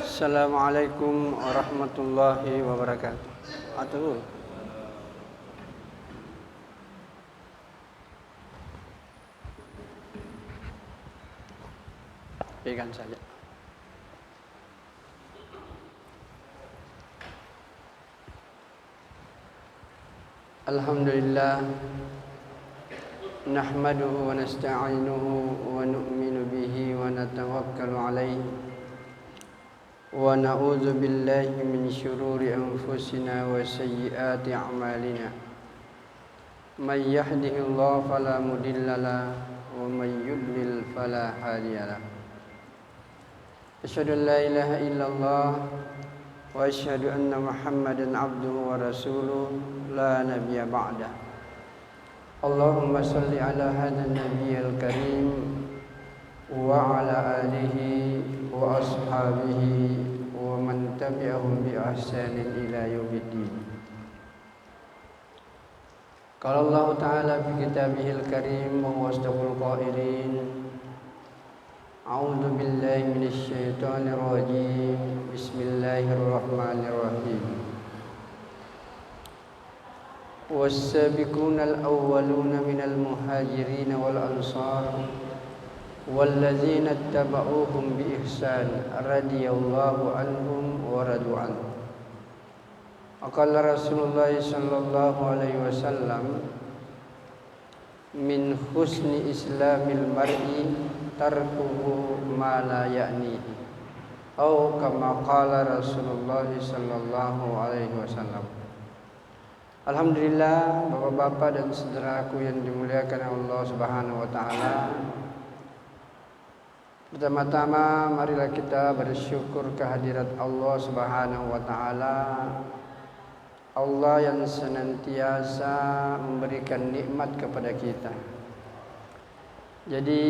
Assalamualaikum warahmatullahi wabarakatuh. Atul. Pegang saja. Alhamdulillah. Nahmaduhu wa nasta'inuhu wa nu'minu bihi wa natawakkalu alaihi. Wa na'udzu billahi min syururi anfusina wa sayyiati a'malina. May yahdihillahu fala mudhillalah wa may yudlil fala hadiyalah. Asyhadu an la ilaha illallah wa asyhadu anna Muhammadan abduhu wa rasuluhu la nabiyya ba'da. Allahumma shalli ala hadzal nabiyil karim wa ala alihi wa ashabihi wa man tabi'ahum bi ihsanin ila yaumiddin. Qala Allah Ta'ala fi kitabihil karim wa asdaqul qailin. A'udzu billahi minasy syaithanir rajim. Bismillahirrahmanirrahim. Was-sabiqunal awwaluna minal muhajirin wal ansar walladzina ittaba'uuhum bi ihsan radhiyallahu anhum wa radu anhu. Qala Rasulullah sallallahu alaihi wasallam, min husni islamil mar'i tarkuhu ma la ya'nihi, atau kama qala Rasulullah sallallahu alaihi wasallam. Alhamdulillah, bapak-bapak dan saudaraku yang dimuliakan Allah Subhanahu wa taala. Pertama-tama marilah kita bersyukur kehadirat Allah Subhanahu wa taala. Allah yang senantiasa memberikan nikmat kepada kita. Jadi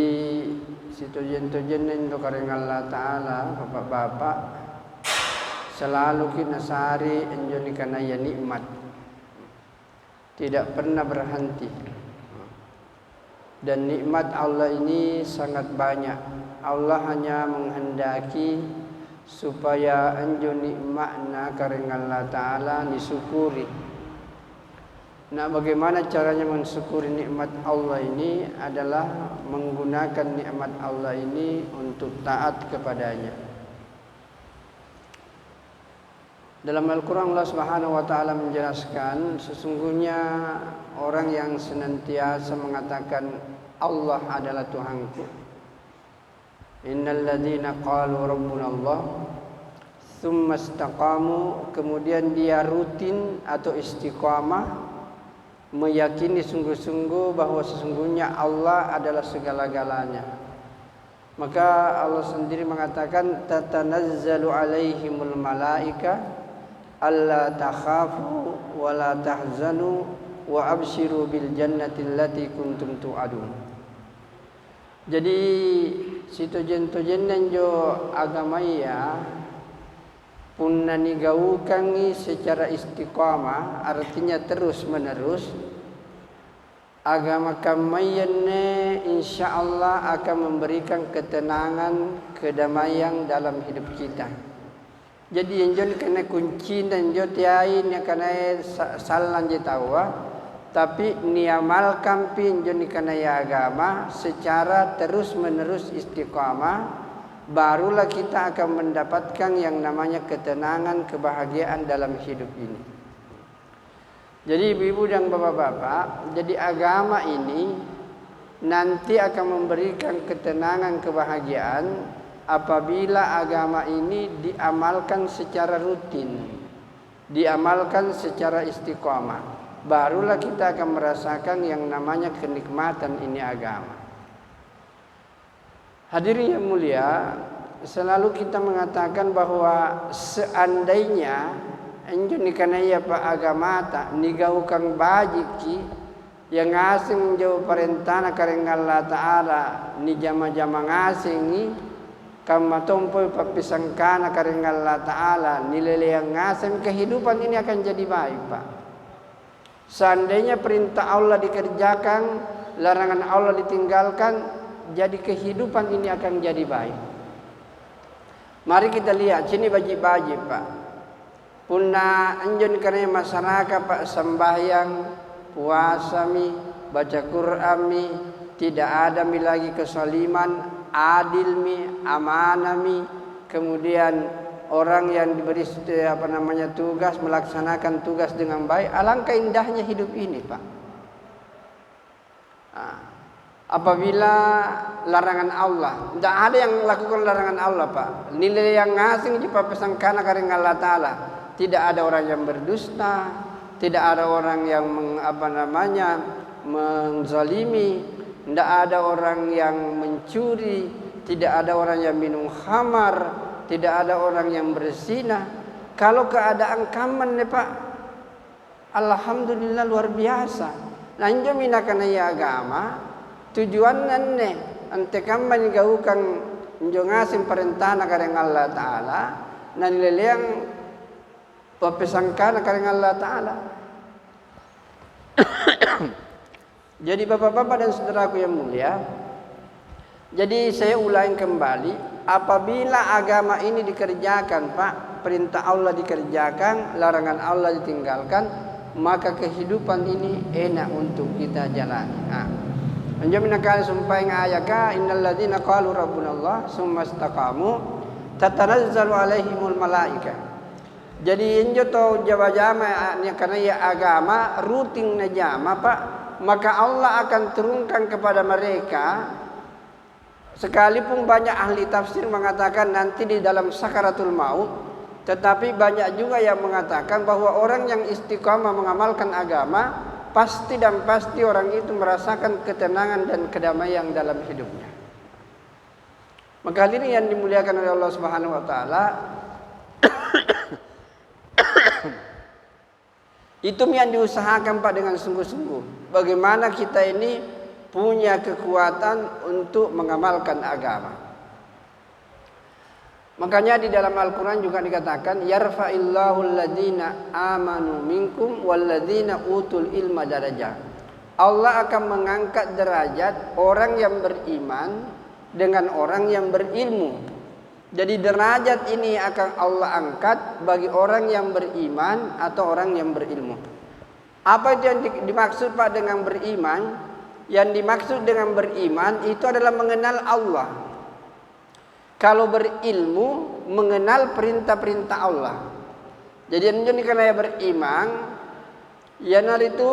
situjen-tujen untuk Allah taala, bapak-bapak selalu kita sehari enjonikan ya nikmat. Tidak pernah berhenti. Dan nikmat Allah ini sangat banyak. Allah hanya menghendaki supaya anjo nikmatna karena Allah Ta'ala disyukuri. Nah, bagaimana caranya mensyukuri nikmat Allah ini adalah menggunakan nikmat Allah ini untuk taat kepadanya. Dalam Al-Quran Allah Subhanahu wa taala menjelaskan, sesungguhnya orang yang senantiasa mengatakan Allah adalah Tuhanku. Innal ladzina qalu rabbuna Allah tsumma istaqamu, kemudian dia rutin atau istiqamah meyakini sungguh-sungguh bahwa sesungguhnya Allah adalah segala-galanya. Maka Allah sendiri mengatakan tatanazzalu alaihimul malaika alla takhafu wa la tahzanu wa abshiru bil jannati allati kuntum tu'adun. Jadi situjen-tujen dan jo agama ya punna nigaukangi secara istiqamah, artinya terus menerus. Agama kamayanne insyaallah akan memberikan ketenangan, kedamaian dalam hidup kita. Jadi yang jon kena kunci dan jo tiain yang kena salan je tawa, tapi niamalkan pin jon kena ya agama secara terus menerus istiqamah, barulah kita akan mendapatkan yang namanya ketenangan, kebahagiaan dalam hidup ini. Jadi ibu-ibu dan bapak-bapak, jadi agama ini nanti akan memberikan ketenangan, kebahagiaan apabila agama ini diamalkan secara rutin, diamalkan secara istiqamah, barulah kita akan merasakan yang namanya kenikmatan ini agama. Hadirin yang mulia, selalu kita mengatakan bahwa seandainya enjonikana ya pa agama ta nigaukang bajiki yang asing menjauh perintah karena Allah Ta'ala ni jama-jama ngasing ni kama tompoy papisangkana karena Allah Ta'ala nilai yang ngasing, kehidupan ini akan jadi baik, Pak. Seandainya perintah Allah dikerjakan, larangan Allah ditinggalkan, jadi kehidupan ini akan jadi baik. Mari kita lihat sini wajib-wajib Pak. Punna anjun karena masyarakat Pak sembahyang, puasa mi, baca Quran mi, tidak ada mi lagi kesaliman, adil mi, amanah mi, kemudian orang yang diberi tugas melaksanakan tugas dengan baik. Alangkah indahnya hidup ini Pak. Apabila larangan Allah, tidak ada yang lakukan larangan Allah Pak. Nilai yang ngasing di pesangkana karena Allah Ta'ala. Tidak ada orang yang berdusta, tidak ada orang yang menzalimi, tidak ada orang yang mencuri, tidak ada orang yang minum khamar, tidak ada orang yang berzina. Kalau keadaan kaman nih Pak, alhamdulillah luar biasa. Lanjut minakan ya agama, tujuan nih ante kaman gaukan njongasin perintah karena Allah Ta'ala, nan leleng pesangkana karena Allah Ta'ala. Jadi bapak-bapak dan saudaraku yang mulia, jadi saya ulangi kembali, apabila agama ini dikerjakan Pak, perintah Allah dikerjakan, larangan Allah ditinggalkan, maka kehidupan ini enak untuk kita jalani. Menjamin kali sumpah yang ayaka, innal ladzina qalu rabbunallah summa istaqamu tatanazzalu alaihimul malaikah. Jadi injo to jama-jama karena ya agama rutin na jama Pak, maka Allah akan turunkan kepada mereka, sekalipun banyak ahli tafsir mengatakan nanti di dalam sakaratul maut, tetapi banyak juga yang mengatakan bahwa orang yang istiqamah mengamalkan agama pasti dan pasti orang itu merasakan ketenangan dan kedamaian dalam hidupnya. Maka ini yang dimuliakan oleh Allah Subhanahu wa taala. Itu yang diusahakan Pak dengan sungguh-sungguh. Bagaimana kita ini punya kekuatan untuk mengamalkan agama. Makanya di dalam Al-Quran juga dikatakan, yarfa'illahu alladhina amanu minkum walladhina utul ilma darajah. Allah akan mengangkat derajat orang yang beriman dengan orang yang berilmu. Jadi derajat ini akan Allah angkat bagi orang yang beriman atau orang yang berilmu. Apa itu yang dimaksud Pak dengan beriman? Yang dimaksud dengan beriman itu adalah mengenal Allah. Kalau berilmu, mengenal perintah-perintah Allah. Jadi ini karena ya beriman, ya itu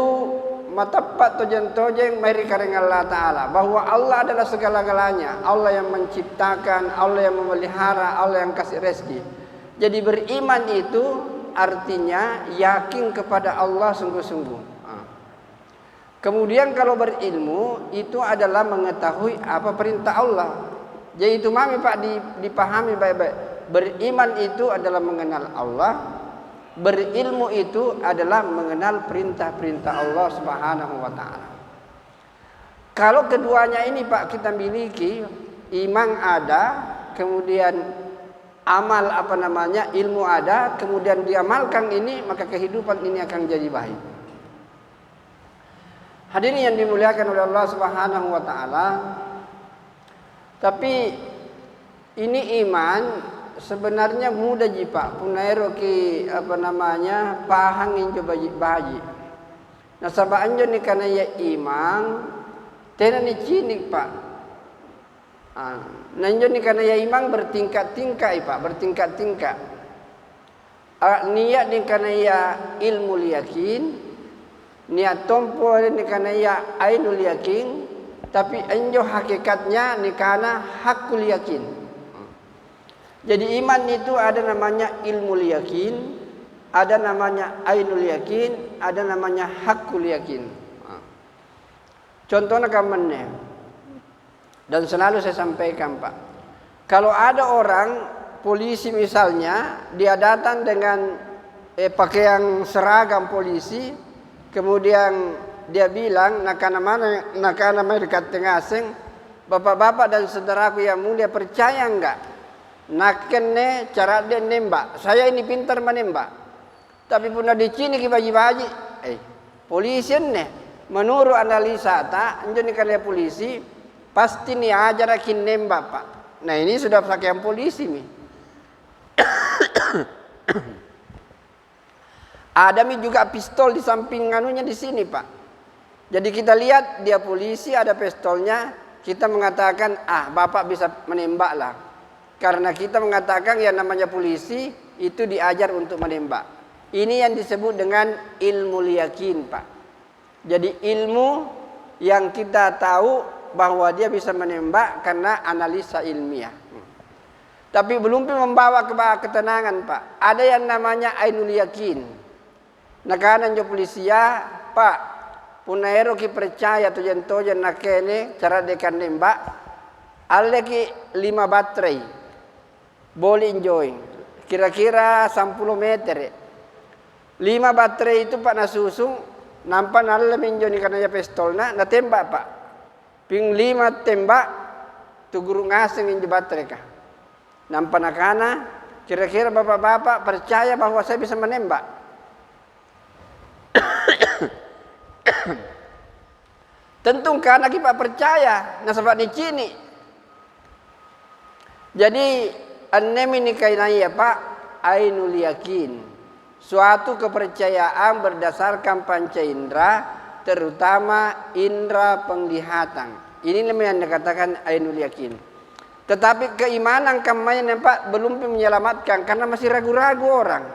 matapat tojeng mari karena Allah Ta'ala, bahwa Allah adalah segala-galanya, Allah yang menciptakan, Allah yang memelihara, Allah yang kasih rezeki. Jadi beriman itu artinya yakin kepada Allah sungguh-sungguh. Kemudian kalau berilmu itu adalah mengetahui apa perintah Allah. Jadi itu mami Pak dipahami baik-baik. Beriman itu adalah mengenal Allah. Berilmu itu adalah mengenal perintah-perintah Allah Subhanahu wa taala. Kalau keduanya ini Pak kita miliki, iman ada, kemudian amal ilmu ada, kemudian diamalkan ini, maka kehidupan ini akan jadi baik. Hadirin yang dimuliakan oleh Allah Subhanahu wa taala. Tapi ini iman sebenarnya mudah Pak. Punairo ki pahangin coba baji. Nah sabaan jo ni kana ya iman, tena ni cinik Pak. Nanjo ni kana ya iman bertingkat-tingkat Pak, bertingkat-tingkat. Niat ni kana ya ilmu yakin, niat tompo ni kana ya ainul yakin, tapi anjo hakikatnya ni kana hakul yakin. Jadi iman itu ada namanya ilmu yakin, ada namanya ainul yakin, ada namanya hakul yakin. Contohnya kamannya, dan selalu saya sampaikan Pak, kalau ada orang polisi misalnya, dia datang dengan pakaian seragam polisi, kemudian dia bilang nakana mereka tengaseng, bapak-bapak dan saudaraku yang mulia, percaya enggak? Nakene cara dia nembak. Saya ini pintar menembak. Tapi pun di sini kibaji-baji. Polisi ne menurut analisa tak, anjoni kalian polisi pasti ni ajar akin nembak Pak. Nah ini sudah pakaian polisi nih. Ada juga pistol di samping anunya di sini, Pak. Jadi kita lihat dia polisi ada pistolnya, kita mengatakan Bapak bisa menembak lah. Karena kita mengatakan yang namanya polisi itu diajar untuk menembak. Ini yang disebut dengan ilmu yakin, Pak. Jadi ilmu yang kita tahu bahwa dia bisa menembak karena analisa ilmiah. Tapi belum membawa ketenangan, Pak. Ada yang namanya ainul yakin. Nakanan jo polisia, Pak, punaero ki percaya tu jentojen nakene cara dekan nembak. Alle ki 5 baterai. Boleh enjoy. Kira-kira 10 meter. 5 baterai itu Pak nasusung, nampak alle menjoni karena pistolna, na tembak, Pak. Ping 5 tembak, tu guru ngaseng injo baterai kah. Nampak nakana, kira-kira bapak-bapak percaya bahwa saya bisa menembak. Tentu karena kita percaya, nah sebab di sini. Jadi annem ini kainaya, Pak, ainul yakin. Suatu kepercayaan berdasarkan panca indera, terutama indera penglihatan. Ini yang dikatakan ainul yakin. Tetapi keimanan kemarin, Pak, belum menyelamatkan karena masih ragu-ragu orang.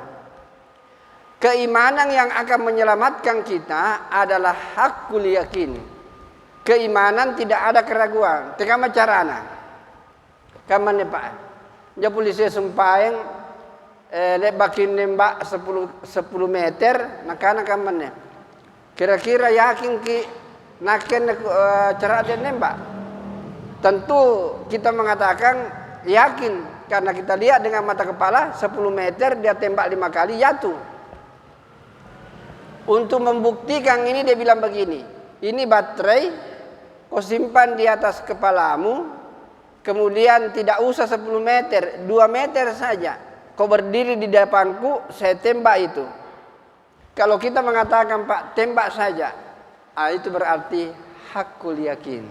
Keimanan yang akan menyelamatkan kita adalah hakul yakin. Keimanan tidak ada keraguan. Tekama carana. Kaman Pak. Ja polisi sumpaeng bakin nembak 10 meter, nakana kaman. Kira-kira yakin ki naken cara dia nembak. Tentu kita mengatakan yakin karena kita lihat dengan mata kepala 10 meter dia tembak 5 kali jatuh. Untuk membuktikan ini dia bilang begini, ini baterai kau simpan di atas kepalamu, kemudian tidak usah 10 meter, 2 meter saja. Kau berdiri di depanku, saya tembak itu. Kalau kita mengatakan Pak tembak saja, itu berarti hakul yakin.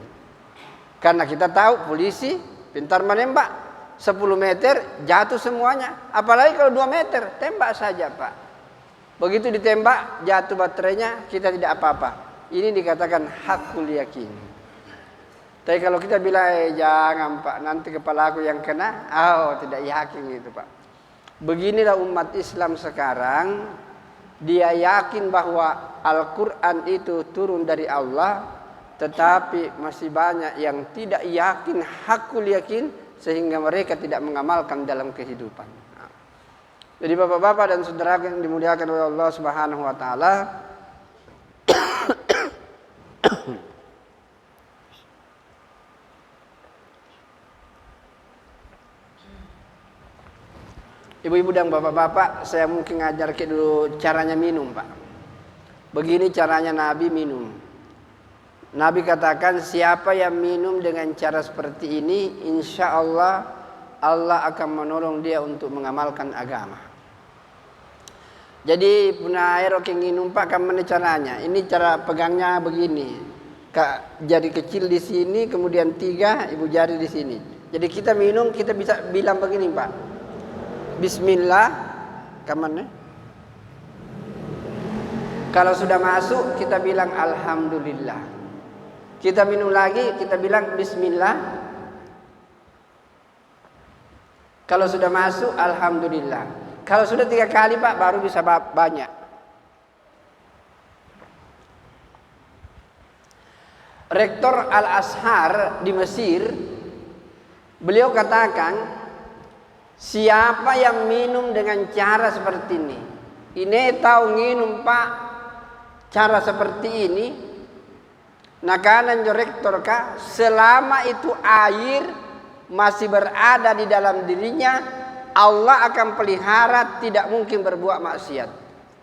Karena kita tahu polisi pintar menembak, 10 meter jatuh semuanya. Apalagi kalau 2 meter, tembak saja Pak. Begitu ditembak, jatuh baterainya, kita tidak apa-apa. Ini dikatakan hakul yakin. Tapi kalau kita bilang, jangan Pak, nanti kepala aku yang kena, tidak yakin gitu Pak. Beginilah umat Islam sekarang, dia yakin bahwa Al-Quran itu turun dari Allah, tetapi masih banyak yang tidak yakin, hakul yakin, sehingga mereka tidak mengamalkan dalam kehidupan. Jadi bapak-bapak dan saudara yang dimuliakan oleh Allah Subhanahu wa taala, ibu-ibu dan bapak-bapak, saya mungkin ngajar dulu caranya minum, Pak. Begini caranya Nabi minum. Nabi katakan siapa yang minum dengan cara seperti ini, insya Allah Allah akan menolong dia untuk mengamalkan agama. Jadi punya air oke nginum Pak, kapan caranya? Ini cara pegangnya begini. Jari kecil di sini, kemudian 3 ibu jari di sini. Jadi kita minum, kita bisa bilang begini Pak. Bismillah, kapan? Kalau sudah masuk, kita bilang Alhamdulillah. Kita minum lagi, kita bilang Bismillah. Kalau sudah masuk, Alhamdulillah. Kalau sudah 3 kali Pak, baru bisa banyak. Rektor Al-Azhar di Mesir, beliau katakan, siapa yang minum dengan cara seperti ini tahu minum Pak, cara seperti ini, nakanan rektor kah, selama itu air masih berada di dalam dirinya, Allah akan pelihara, tidak mungkin berbuat maksiat.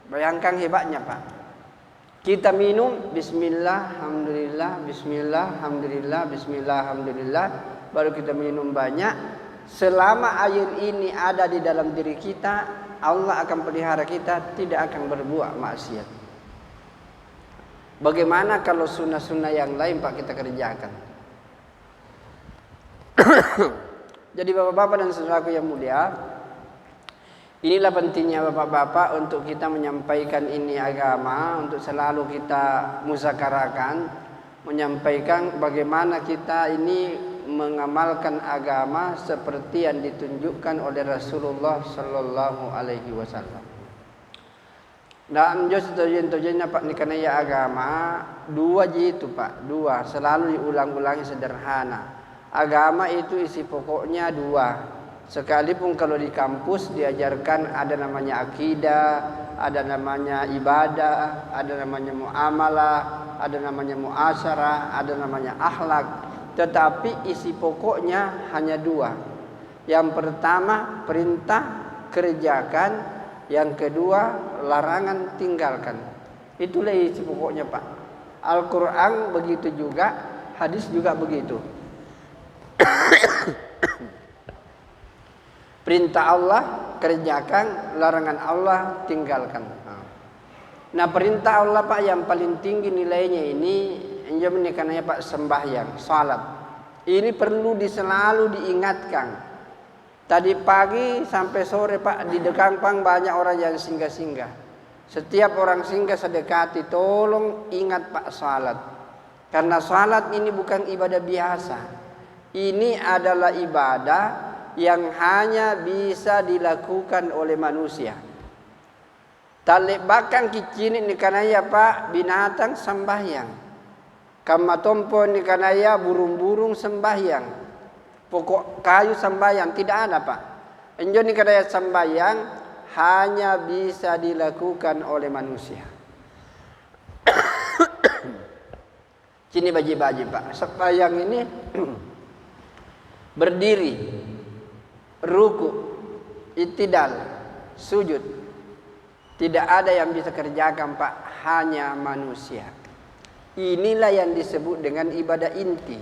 Bayangkan hebatnya Pak. Kita minum Bismillah, Alhamdulillah, Bismillah, Alhamdulillah, Bismillah, Alhamdulillah. Baru kita minum banyak. Selama air ini ada di dalam diri kita, Allah akan pelihara kita, tidak akan berbuat maksiat. Bagaimana kalau sunnah-sunnah yang lain Pak kita kerjakan? Jadi bapak-bapak dan saudaraku yang mulia, Inilah pentingnya bapak-bapak untuk kita menyampaikan ini agama, untuk selalu kita musyawarahkan, menyampaikan bagaimana kita ini mengamalkan agama seperti yang ditunjukkan oleh Rasulullah Sallallahu Alaihi Wasallam. Dan tujuannya Pak ni karena ya agama dua itu Pak, dua selalu diulang-ulangi sederhana. Agama itu isi pokoknya dua. Sekalipun kalau di kampus diajarkan ada namanya akidah, ada namanya ibadah, ada namanya muamalah, ada namanya muasyarah, ada namanya akhlak. Tetapi isi pokoknya hanya dua. Yang pertama perintah kerjakan, yang kedua larangan tinggalkan. Itulah isi pokoknya Pak. Al-Quran begitu juga, hadis juga begitu. Perintah Allah kerjakan, larangan Allah tinggalkan. Nah perintah Allah Pak yang paling tinggi nilainya ini karena Pak sembahyang, salat. Ini perlu selalu diingatkan. Tadi pagi sampai sore Pak di Dekampang banyak orang yang singgah-singgah. Setiap orang singgah sedekati, tolong ingat Pak salat. Karena salat ini bukan ibadah biasa. Ini adalah ibadah yang hanya bisa dilakukan oleh manusia. Talek bakang kicini ni kanaya Pak binatang sembahyang. Kama tompo ni kanaya burung-burung sembahyang. Pokok kayu sembahyang tidak ada Pak. Enjo ni kanaya sembahyang hanya bisa dilakukan oleh manusia. Cini baji-baji Pak. Sembahyang ini berdiri, ruku, itidal, sujud. Tidak ada yang bisa kerjakan Pak, hanya manusia. Inilah yang disebut dengan ibadah inti.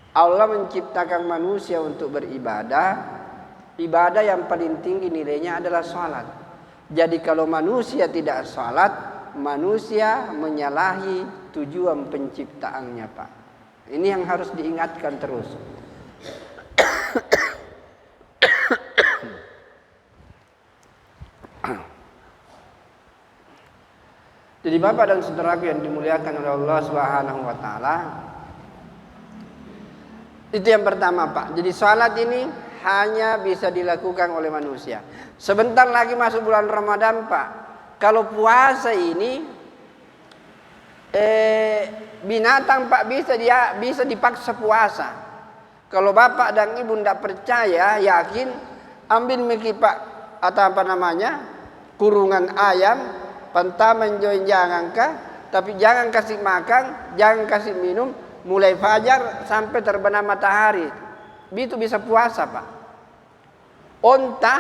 Allah menciptakan manusia untuk beribadah. Ibadah yang paling tinggi nilainya adalah salat. Jadi kalau manusia tidak salat, manusia menyalahi tujuan penciptaannya Pak. Ini yang harus diingatkan terus. Jadi Bapak dan saudaraku yang dimuliakan oleh Allah Subhanahu wa taala, itu yang pertama Pak. Jadi salat ini hanya bisa dilakukan oleh manusia. Sebentar lagi masuk bulan Ramadan Pak. Kalau puasa ini binatang Pak bisa dipaksa puasa. Kalau Bapak dan Ibu tidak percaya, yakin, ambil miki Pak atau apa namanya kurungan ayam, pantaman join jangan kah, tapi jangan kasih makan, jangan kasih minum, mulai fajar sampai terbenam matahari. Itu bisa puasa Pak. Onta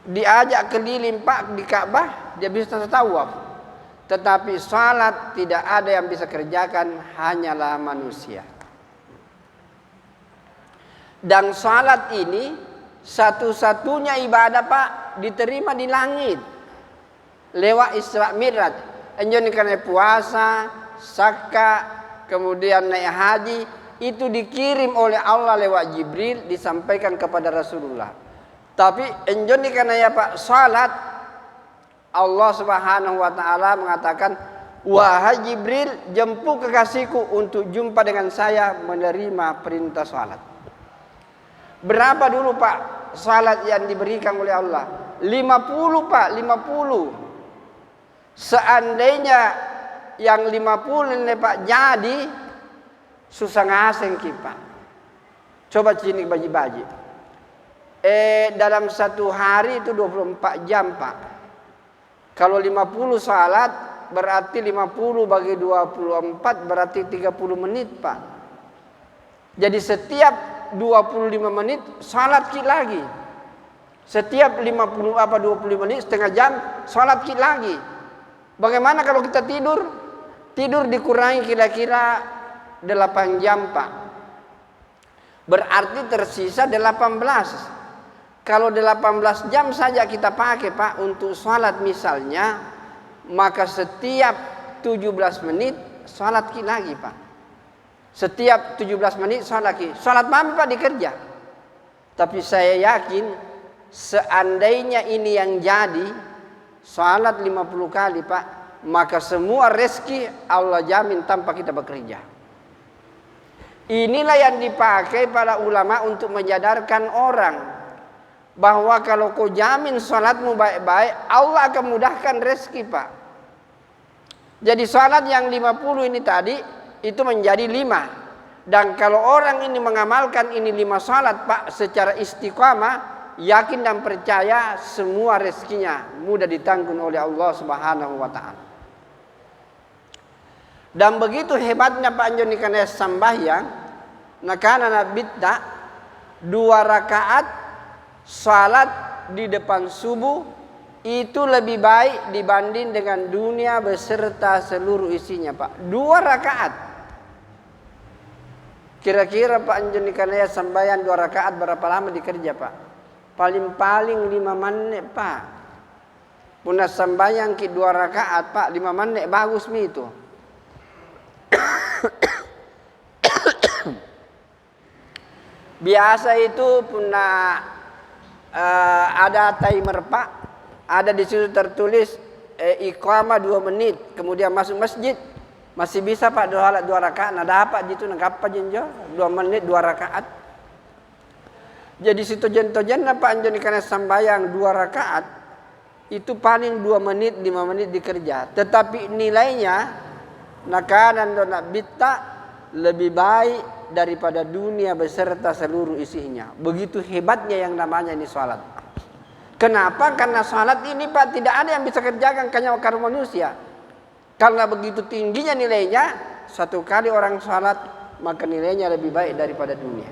diajak keliling Pak di Ka'bah, dia bisa tawaf. Tetapi salat tidak ada yang bisa kerjakan, hanyalah manusia. Dan salat ini satu-satunya ibadah Pak diterima di langit. Lewat Isra Mi'raj. Enjon karena puasa, zakat, kemudian naik haji, itu dikirim oleh Allah lewat Jibril, disampaikan kepada Rasulullah. Tapi enjon karena ya Pak salat, Allah Subhanahu wa taala mengatakan, "Wahai Jibril, jemput kekasihku untuk jumpa dengan saya menerima perintah salat." Berapa dulu Pak salat yang diberikan oleh Allah? 50 Pak, 50. Seandainya yang 50 ini Pak jadi, susah ngaseng Pak. Coba sini baji-baji. Dalam satu hari itu 24 jam Pak. Kalau 50 salat berarti 50 bagi 24 berarti 30 menit Pak. Jadi setiap 25 menit salat lagi. Setiap 25 menit setengah jam salat lagi. Bagaimana kalau kita tidur? Tidur dikurangi kira-kira 8 jam Pak. Berarti tersisa 18. Kalau 18 jam saja kita pakai Pak untuk salat misalnya, maka setiap 17 menit salat lagi Pak. Setiap 17 menit salat lagi. Salat malam Pak dikerja. Tapi saya yakin seandainya ini yang jadi salat 50 kali Pak, maka semua rezeki Allah jamin tanpa kita bekerja. Inilah yang dipakai para ulama untuk menyadarkan orang bahwa kalau kau jamin salatmu baik-baik, Allah akan mudahkan rezeki Pak. Jadi salat yang 50 ini tadi itu menjadi 5. Dan kalau orang ini mengamalkan ini 5 salat Pak secara istiqamah, yakin dan percaya semua rezekinya mudah ditanggung oleh Allah Subhanahu wa taala. Dan begitu hebatnya Pak Anjoni karena sembahyang, nakana nabita 2 rakaat salat di depan subuh itu lebih baik dibanding dengan dunia beserta seluruh isinya Pak. 2 rakaat. Kira-kira Pak Anjoni karena sembahyang 2 rakaat berapa lama dikerja Pak? Paling-paling 5 menit Pak. Punah sembahyang ki 2 rakaat Pak, 5 menit bagus mi itu. Biasa itu punah ada timer Pak, ada di situ tertulis iqamah 2 menit, kemudian masuk masjid. Masih bisa Pak 2 rakaat, nah dapat gitu nangkap jenjo 2 menit 2 rakaat. Jadi situ jentojen Pak Anjoni karena sembahyang 2 rakaat itu paling 2 menit 5 menit dikerja. Tetapi nilainya nakanan dona bita lebih baik daripada dunia beserta seluruh isinya. Begitu hebatnya yang namanya ini salat. Kenapa? Karena salat ini Pak tidak ada yang bisa kerjakan karena manusia. Karena begitu tingginya nilainya, 1 kali orang salat maka nilainya lebih baik daripada dunia.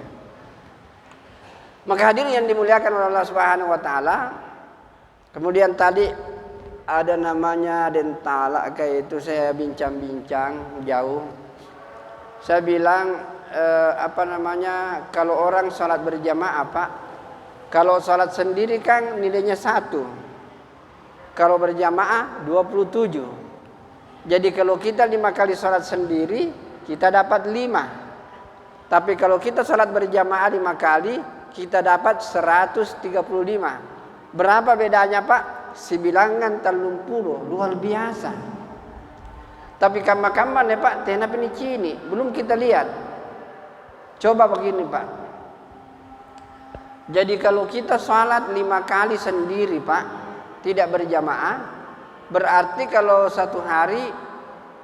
Maka hadirin yang dimuliakan oleh Allah Subhanahu wa taala, kemudian tadi ada namanya dentala kayak itu saya bincang-bincang jauh. Saya bilang kalau orang salat berjamaah Pak, kalau salat sendiri kan nilainya 1. Kalau berjamaah 27. Jadi kalau kita 5 kali salat sendiri kita dapat 5. Tapi kalau kita salat berjamaah 5 kali kita dapat 135. Berapa bedanya Pak? Sebilangan 30, luar biasa. Tapi kamar-kamar ya Pak, tenap ini cini, belum kita lihat. Coba begini Pak. Jadi kalau kita salat 5 kali sendiri Pak, tidak berjamaah, berarti kalau 1 hari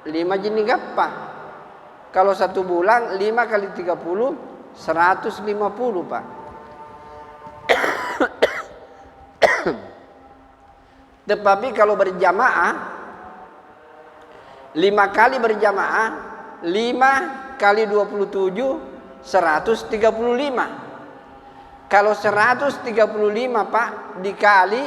5 jenis gapah. Kalau 1 bulan 5 kali 30 150 Pak. Tetapi kalau berjamaah 5 kali berjamaah 5 kali 27 135. Kalau 135 Pak dikali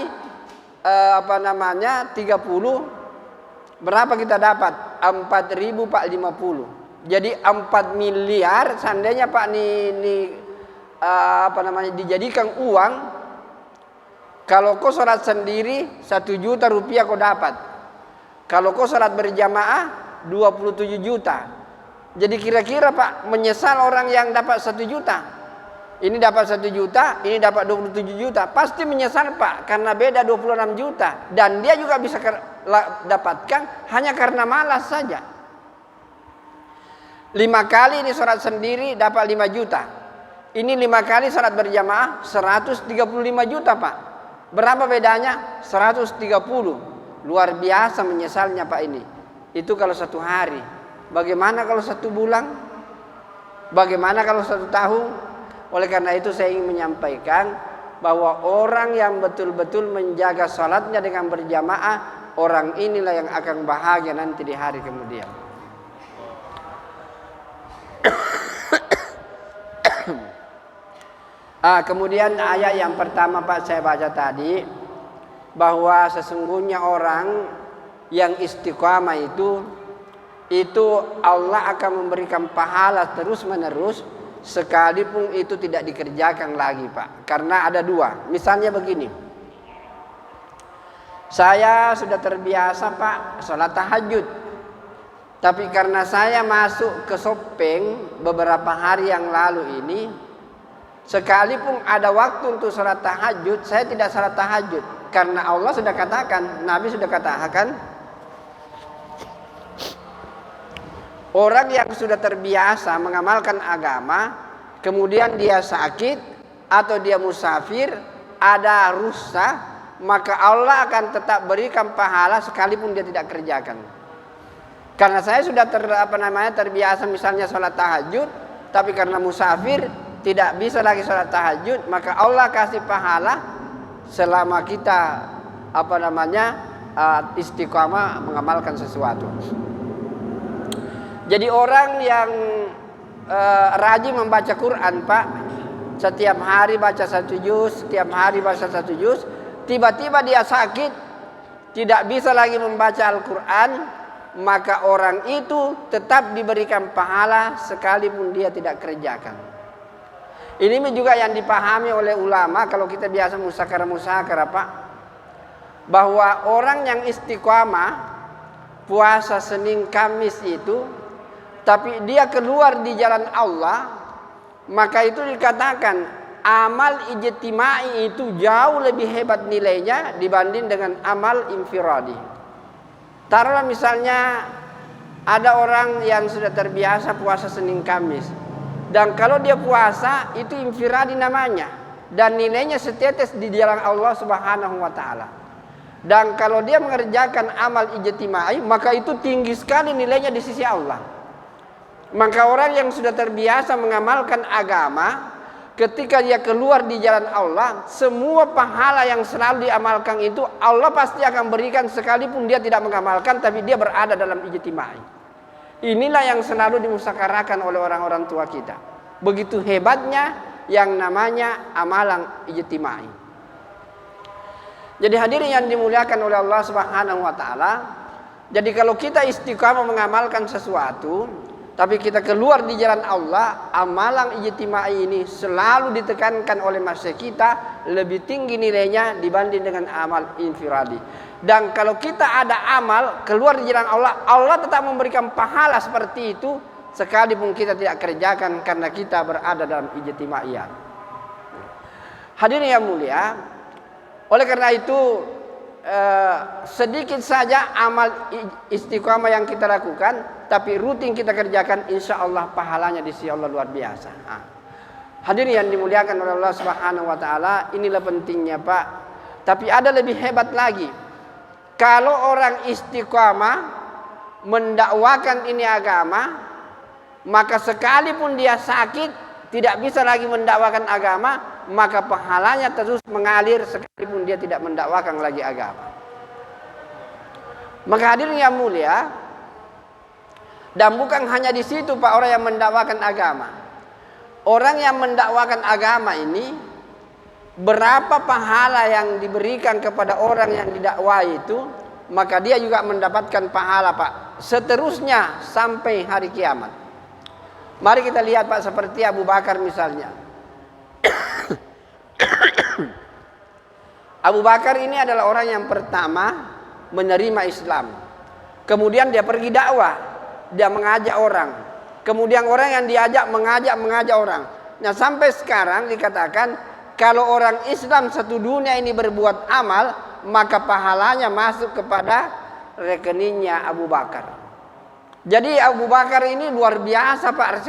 30 berapa kita dapat? 4.000 Pak 50. Jadi 4 miliar seandainya Pak dijadikan uang. Kalau kau salat sendiri 1 juta rupiah kau dapat. Kalau kau salat berjamaah 27 juta. Jadi kira-kira Pak menyesal orang yang dapat 1 juta. Ini dapat 1 juta, ini dapat 27 juta. Pasti menyesal Pak karena beda 26 juta. Dan dia juga bisa dapatkan hanya karena malas saja. 5 kali ini salat sendiri dapat 5 juta. Ini 5 kali salat berjamaah 135 juta Pak. Berapa bedanya? 130. Luar biasa menyesalnya Pak ini. Itu kalau 1 hari. Bagaimana kalau 1 bulan? Bagaimana kalau 1 tahun? Oleh karena itu saya ingin menyampaikan bahwa orang yang betul-betul menjaga salatnya dengan berjamaah, orang inilah yang akan bahagia nanti di hari kemudian. Kemudian ayat yang pertama Pak saya baca tadi, bahwa sesungguhnya orang yang istiqamah itu Allah akan memberikan pahala terus menerus sekalipun itu tidak dikerjakan lagi Pak. Karena ada 2. Misalnya begini, saya sudah terbiasa Pak sholat tahajud, tapi karena saya masuk ke Sopeng beberapa hari yang lalu ini, Sekalipun ada waktu untuk salat tahajud, saya tidak salat tahajud. Karena Allah sudah katakan, Nabi sudah katakan, orang yang sudah terbiasa mengamalkan agama, kemudian dia sakit atau dia musafir, ada rukhsah, maka Allah akan tetap berikan pahala sekalipun dia tidak kerjakan. Karena saya sudah terbiasa misalnya salat tahajud, tapi karena musafir tidak bisa lagi salat tahajud, maka Allah kasih pahala selama kita istiqamah mengamalkan sesuatu. Jadi orang yang rajin membaca Quran, Pak, setiap hari baca 1 juz, setiap hari baca 1 juz, tiba-tiba dia sakit, tidak bisa lagi membaca Al-Quran, maka orang itu tetap diberikan pahala sekalipun dia tidak kerjakan. Ini juga yang dipahami oleh ulama kalau kita biasa musakarah Pak, bahwa orang yang istiqamah puasa Senin Kamis itu, tapi dia keluar di jalan Allah, maka itu dikatakan amal ijtimai itu jauh lebih hebat nilainya dibanding dengan amal infiradi. Taruhlah misalnya ada orang yang sudah terbiasa puasa Senin Kamis, dan kalau dia puasa itu infiradi namanya, dan nilainya setetes di jalan Allah Subhanahu wa taala. Dan kalau dia mengerjakan amal ijtimai, maka itu tinggi sekali nilainya di sisi Allah. Maka orang yang sudah terbiasa mengamalkan agama, ketika dia keluar di jalan Allah, semua pahala yang selalu diamalkan itu Allah pasti akan berikan sekalipun dia tidak mengamalkan, tapi dia berada dalam ijtimai. Inilah yang selalu dimusyawarahkan oleh orang-orang tua kita. Begitu hebatnya yang namanya amalan ijtimai. Jadi hadirin yang dimuliakan oleh Allah Subhanahu wa taala, jadi kalau kita istiqamah mengamalkan sesuatu, tapi kita keluar di jalan Allah, amalan ijtimai ini selalu ditekankan oleh masyarakat kita lebih tinggi nilainya dibanding dengan amal infiradi. Dan kalau kita ada amal keluar di jalan Allah, Allah tetap memberikan pahala seperti itu sekalipun kita tidak kerjakan karena kita berada dalam ijtimaiyah. Hadirin yang mulia, oleh karena itu sedikit saja amal istiqamah yang kita lakukan, tapi rutin kita kerjakan, insya Allah pahalanya di sisi Allah luar biasa. Hadirin yang dimuliakan oleh Allah Subhanahu wa taala, inilah pentingnya Pak. Tapi ada lebih hebat lagi. Kalau orang istiqamah mendakwakan ini agama, maka sekalipun dia sakit tidak bisa lagi mendakwakan agama, maka pahalanya terus mengalir sekalipun dia tidak mendakwakan lagi agama. Maka hadirin yang mulia, dan bukan hanya di situ Pak orang yang mendakwakan agama. Orang yang mendakwakan agama ini, berapa pahala yang diberikan kepada orang yang didakwai itu, maka dia juga mendapatkan pahala Pak, seterusnya sampai hari kiamat. Mari kita lihat Pak, seperti Abu Bakar misalnya. Abu Bakar ini adalah orang yang pertama menerima Islam. Kemudian dia pergi dakwah, dia mengajak orang. Kemudian orang yang diajak mengajak orang. Nah sampai sekarang dikatakan, kalau orang Islam satu dunia ini berbuat amal, maka pahalanya masuk kepada rekeningnya Abu Bakar. Jadi Abu Bakar ini luar biasa Pak,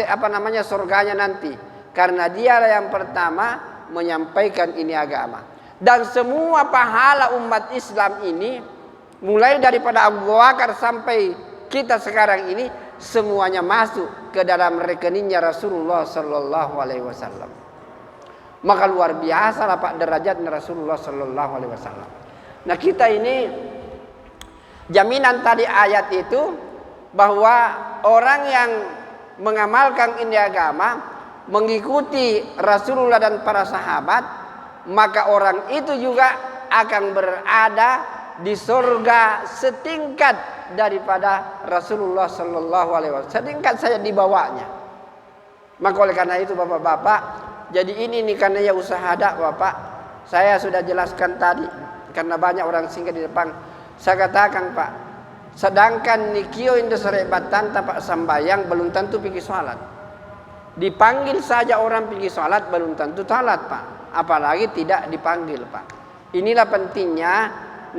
surganya nanti, karena dia yang pertama menyampaikan ini agama. Dan semua pahala umat Islam ini, mulai daripada Abu Bakar sampai kita sekarang ini, semuanya masuk ke dalam rekeningnya Rasulullah Sallallahu Alaihi Wasallam. Maka luar biasa lah Pak derajatnya Rasulullah Sallallahu Alaihi Wasallam. Nah kita ini jaminan tadi ayat itu, bahwa orang yang mengamalkan ini agama, mengikuti Rasulullah dan para sahabat, maka orang itu juga akan berada di surga setingkat daripada Rasulullah Sallallahu Alaihi Wasallam, setingkat saja di bawahnya. Maka oleh karena itu bapak-bapak, jadi ini karena ya usaha dakwah Pak. Saya sudah jelaskan tadi, karena banyak orang singgah di depan. Saya katakan Pak, sedangkan nikio indah serebatan tapak sambayang belum tentu pergi sholat. Dipanggil saja orang pergi sholat belum tentu sholat Pak. Apalagi tidak dipanggil Pak. Inilah pentingnya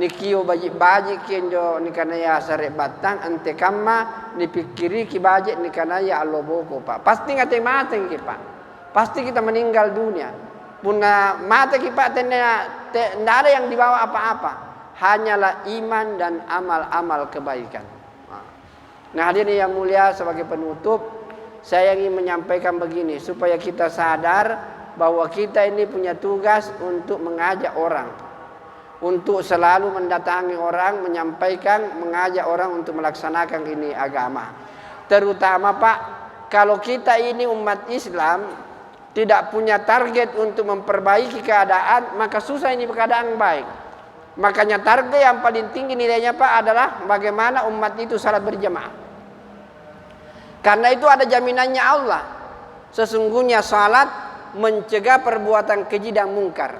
nikio baji kenjo nikana ya sare batang ante kamma dipikiri ki baji nikana ya alloboko Pak. Pasti ngate mati ki Pak. Pasti kita meninggal dunia. Puna mati ki Pak tidak ada yang dibawa apa-apa. Hanyalah iman dan amal-amal kebaikan. Nah hadirin yang mulia, sebagai penutup saya ingin menyampaikan begini supaya kita sadar bahwa kita ini punya tugas untuk mengajak orang, untuk selalu mendatangi orang, menyampaikan, mengajak orang untuk melaksanakan ini agama. Terutama Pak, kalau kita ini umat Islam tidak punya target untuk memperbaiki keadaan, maka susah ini keadaan baik. Makanya target yang paling tinggi nilainya Pak adalah bagaimana umat itu salat berjamaah. Karena itu ada jaminannya Allah. Sesungguhnya salat mencegah perbuatan keji dan mungkar.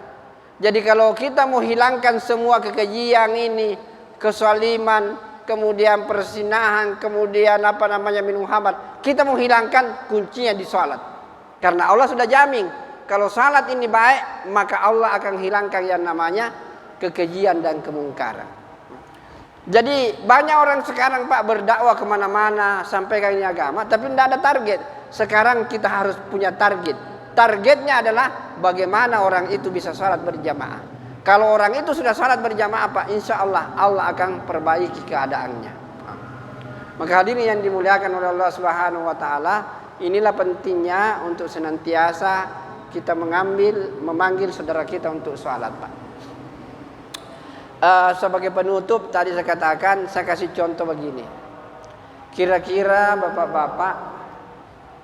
Jadi kalau kita mau hilangkan semua kekejian ini, kesaliman, kemudian persinahan, kemudian minum khamar, kita mau hilangkan, kuncinya di salat. Karena Allah sudah jamin kalau salat ini baik, maka Allah akan hilangkan yang namanya kekejian dan kemungkaran. Jadi banyak orang sekarang Pak berdakwah kemana-mana, sampaikan ini agama, tapi tidak ada target. Sekarang kita harus punya target. Targetnya adalah bagaimana orang itu bisa salat berjamaah. Kalau orang itu sudah salat berjamaah Pak, insya Allah Allah akan perbaiki keadaannya. Maka hadirin yang dimuliakan oleh Allah Subhanahu Wa Taala, inilah pentingnya untuk senantiasa kita memanggil saudara kita untuk salat Pak. Sebagai penutup tadi saya katakan, saya kasih contoh begini. Kira-kira bapak-bapak,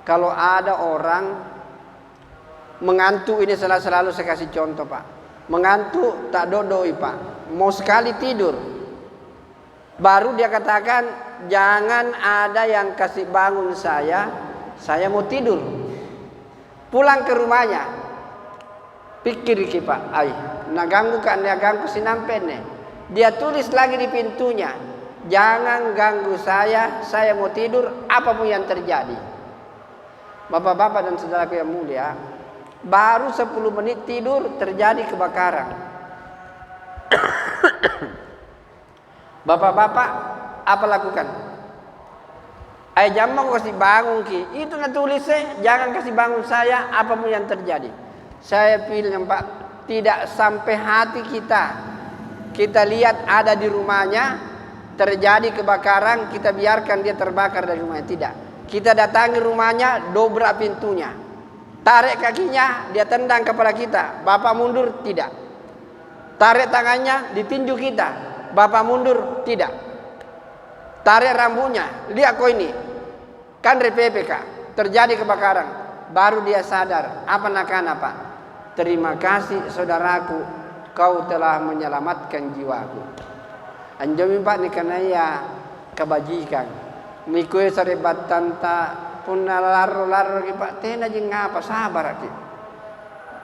kalau ada orang mengantuk, ini selalu saya kasih contoh Pak. Mengantuk tak dodoi Pak, mau sekali tidur, baru dia katakan jangan ada yang kasih bangun saya mau tidur. Pulang ke rumahnya, pikir ki Pak, naganggu kan dia ganggu sinampene. Dia tulis lagi di pintunya, jangan ganggu saya mau tidur apapun yang terjadi. Bapak-bapak dan saudaraku yang mulia, baru 10 menit tidur terjadi kebakaran. Bapak-bapak apa lakukan? Jam mau kasih bangun ki, itu tulisnya jangan kasih bangun saya apapun yang terjadi. Saya pilih Pak, tidak sampai hati kita lihat ada di rumahnya terjadi kebakaran, kita biarkan dia terbakar dari rumahnya. Tidak, kita datangi rumahnya, dobrak pintunya, tarik kakinya, dia tendang kepala kita, bapak mundur, tidak. Tarik tangannya, ditinju kita, bapak mundur, tidak. Tarik rambutnya, lihat kok ini kan RPPK terjadi kebakaran, baru dia sadar apa nakana Pak. Terima kasih saudaraku, kau telah menyelamatkan jiwaku. Anjami Pak ni karena ya kebajikan. Mikue sarebat tanta punna laro ki Pak, tena jeung ngapa sabar ki.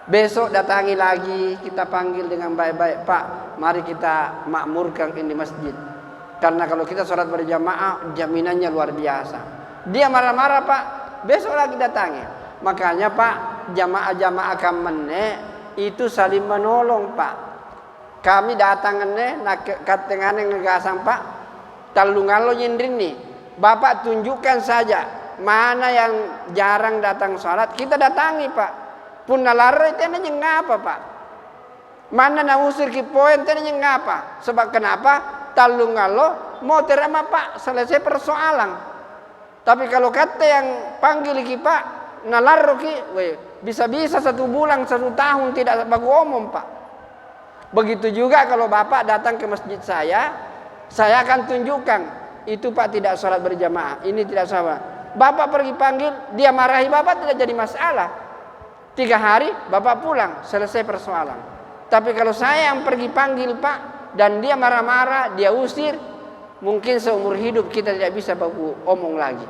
Besok datangi lagi, kita panggil dengan baik-baik Pak, mari kita makmurkan ini masjid. Karena kalau kita sholat berjamaah jaminannya luar biasa. Dia marah-marah Pak, besok lagi datangi. Makanya Pak, jamaah-jamaah kamene itu saling menolong Pak. Kami datang nak katengane ngegasang Pak, talungan lo nyindrin nih. Bapak tunjukkan saja mana yang jarang datang sholat, kita datangi Pak. Pun nalaro itu ngapa Pak? Mana na usir ki poin itu ngapa? Sebab kenapa? Talungan lo mau terima Pak, selesai persoalan. Tapi kalau kata yang panggil ki Pak, nalaro ki, bisa-bisa 1 bulan 1 tahun tidak bagu omong Pak. Begitu juga kalau Bapak datang ke masjid saya akan tunjukkan itu Pak tidak sholat berjamaah, ini tidak sholat. Bapak pergi panggil, dia marahi Bapak tidak jadi masalah. 3 hari Bapak pulang, selesai persoalan. Tapi kalau saya yang pergi panggil Pak dan dia marah-marah, dia usir, mungkin seumur hidup kita tidak bisa bagu omong lagi.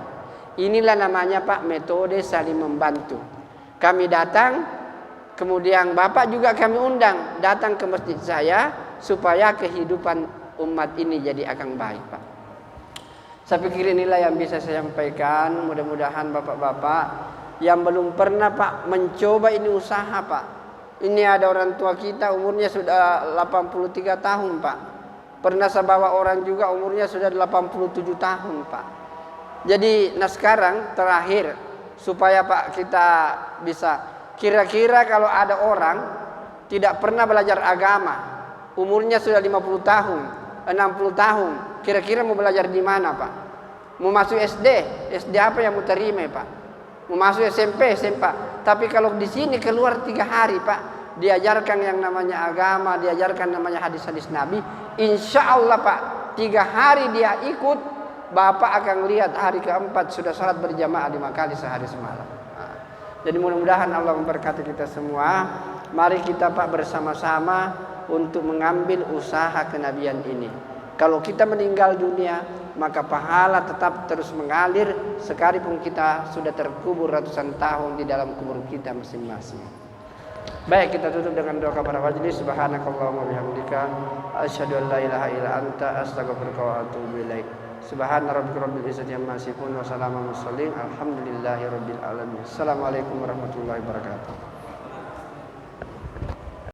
Inilah namanya Pak metode saling membantu. Kami datang, kemudian Bapak juga kami undang datang ke masjid saya supaya kehidupan umat ini jadi akan baik Pak. Saya pikir inilah yang bisa saya sampaikan. Mudah-mudahan Bapak-bapak yang belum pernah Pak mencoba ini usaha Pak. Ini ada orang tua kita umurnya sudah 83 tahun Pak. Pernah saya bawa orang juga umurnya sudah 87 tahun Pak. Jadi sekarang terakhir supaya Pak kita bisa, kira-kira kalau ada orang tidak pernah belajar agama, umurnya sudah 50 tahun, 60 tahun, kira-kira mau belajar di mana Pak? Mau masuk SD apa yang mau terima Pak? Mau masuk SMP, tapi kalau di sini keluar 3 hari Pak, diajarkan yang namanya agama, diajarkan namanya hadis-hadis Nabi, insya Allah Pak, 3 hari dia ikut, Bapak akan lihat hari keempat sudah sholat berjamaah 5 kali sehari semalam. Jadi mudah-mudahan Allah memberkati kita semua. Mari kita Pak bersama-sama untuk mengambil usaha kenabian ini. Kalau kita meninggal dunia, maka pahala tetap terus mengalir sekalipun kita sudah terkubur ratusan tahun di dalam kubur kita masing-masing. Baik, kita tutup dengan doa kepada majelis. Subhanakallahumma bihamdika asyhadu an la ilaha illa anta astaghfiruka wa atubu ilaik. Subhana rabbika rabbil izzati amma yasifun wa salamun alal mursalin alhamdulillahi rabbil alamin. Assalamualaikum warahmatullahi wabarakatuh.